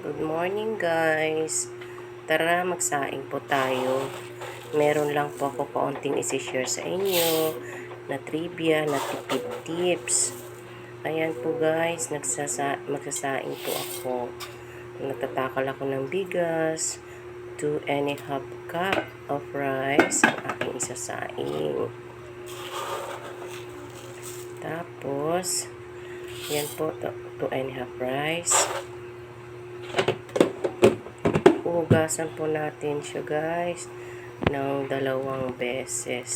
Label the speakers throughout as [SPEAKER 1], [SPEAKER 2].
[SPEAKER 1] Good morning guys. Tara magsaing po tayo. Meron lang po ako kaunting isi-share sa inyo na trivia, na tipid tips. Ayan po guys, magsasaing po ako. Nagtatakal ako ng bigas, 2½ cup of rice ang aking isasaing. Tapos, yan po, 2½ rice. Hugasan po natin siya guys ng 2 beses.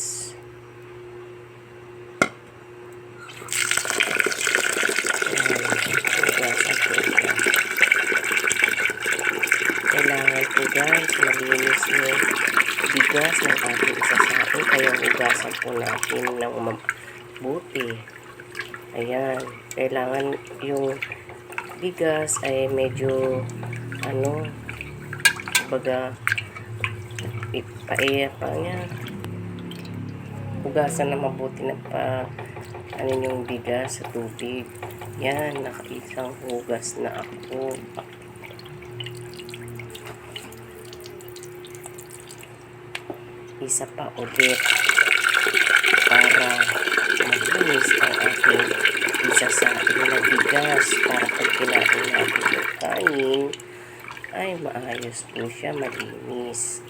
[SPEAKER 1] Hugasan po siya. Kailangan po guys malinis yung bigas ng ating isasaing, kaya hugasan po natin ng mabuti. Ayan, kailangan yung bigas ay medyo baga ipaiya pa niya. Hugasan na mabuti na pa yung bigas sa tubig. Yan, nakaisang hugas na ako. Isa pa ulit para malinis ang ating isasaing na bigas, para pag kinain natin yung kanin ay maayos po siya, malinis.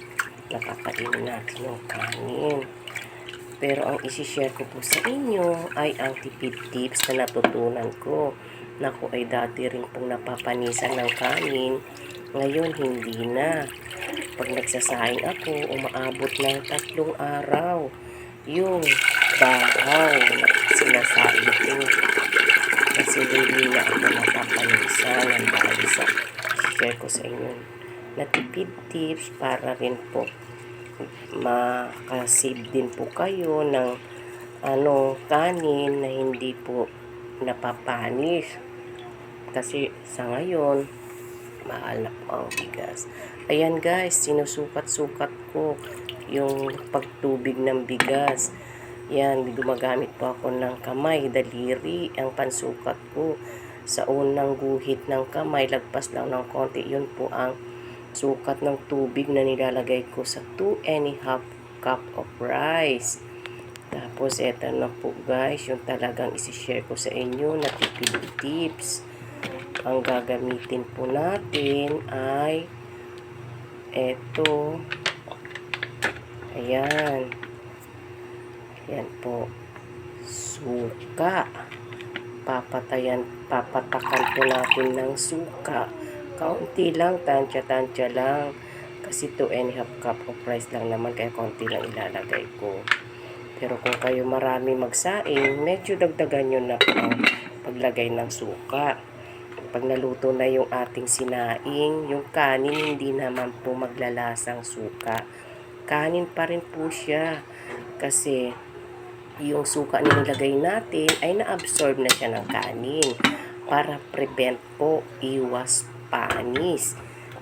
[SPEAKER 1] Nakakain natin yung kanin. Pero ang isi-share ko po sa inyo ay ang tipid tips na natutunan ko. Naku, ay dati rin pong napapanisan ng kanin. Ngayon, hindi na. Pag nagsasaing ako, umaabot ng 3 araw yung bahaw na sinasaing ko. Kasi hindi na ako napapanisan ng dahil sa share ko sa inyo na tipid tips para rin po makasave din po kayo ng kanin na hindi po napapanis. Kasi sa ngayon, mahal na po ang bigas. Ayan guys, sinusukat-sukat ko yung pagtubig ng bigas. Yan, gumagamit po ako ng kamay, daliri, ang pansukat ko. Sa unang guhit ng kamay, lagpas lang ng konti, yun po ang sukat ng tubig na nilalagay ko sa 2½ cup of rice. Tapos, eto na po guys, yung talagang isi-share ko sa inyo na tipid tips. Ang gagamitin po natin ay eto. Ayan. Ayan po. Suka. Papatakan po natin ng suka. Kaunti lang, tansya-tansya lang. Kasi 2½ cup of rice lang naman, kaya kaunti lang ilalagay ko. Pero kung kayo marami magsaing, medyo dagdagan nyo na ang paglagay ng suka. Pag naluto na yung ating sinaing, yung kanin hindi naman po maglalasang suka. Kanin pa rin po siya. Kasi yung suka na nilagay natin ay na-absorb na siya ng kanin para prevent po, iwas panis.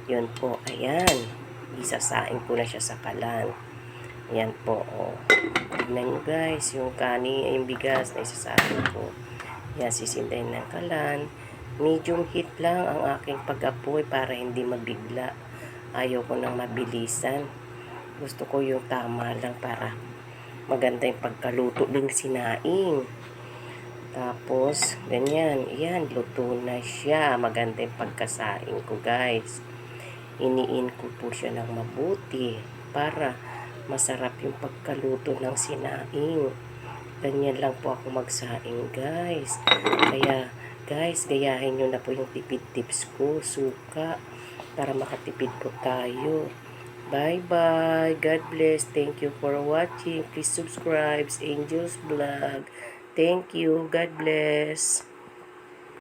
[SPEAKER 1] Yun po, ayan. Isasaing ko na siya sa kalan. Ayan po, oh. Tignan nyo guys, yung kanin, yung bigas na isasaing ko. Ayan, sisindahin ng kalan. Medium heat lang ang aking pag-apoy para hindi mabigla. Ayaw ko nang mabilisan. Gusto ko yung tama lang para maganda yung pagkaluto ng sinaing. Tapos, ganyan. Yan, luto na siya. Maganda yung pagkasaing ko, guys. Iniin ko po siya ng mabuti para masarap yung pagkaluto ng sinaing. Ganyan lang po ako magsaing, guys. Kaya, guys, gayahin nyo na po yung tipid tips ko. Suka, para makatipid po tayo. Bye-bye. God bless. Thank you for watching. Please subscribe. Angel's Vlog. Thank you. God bless.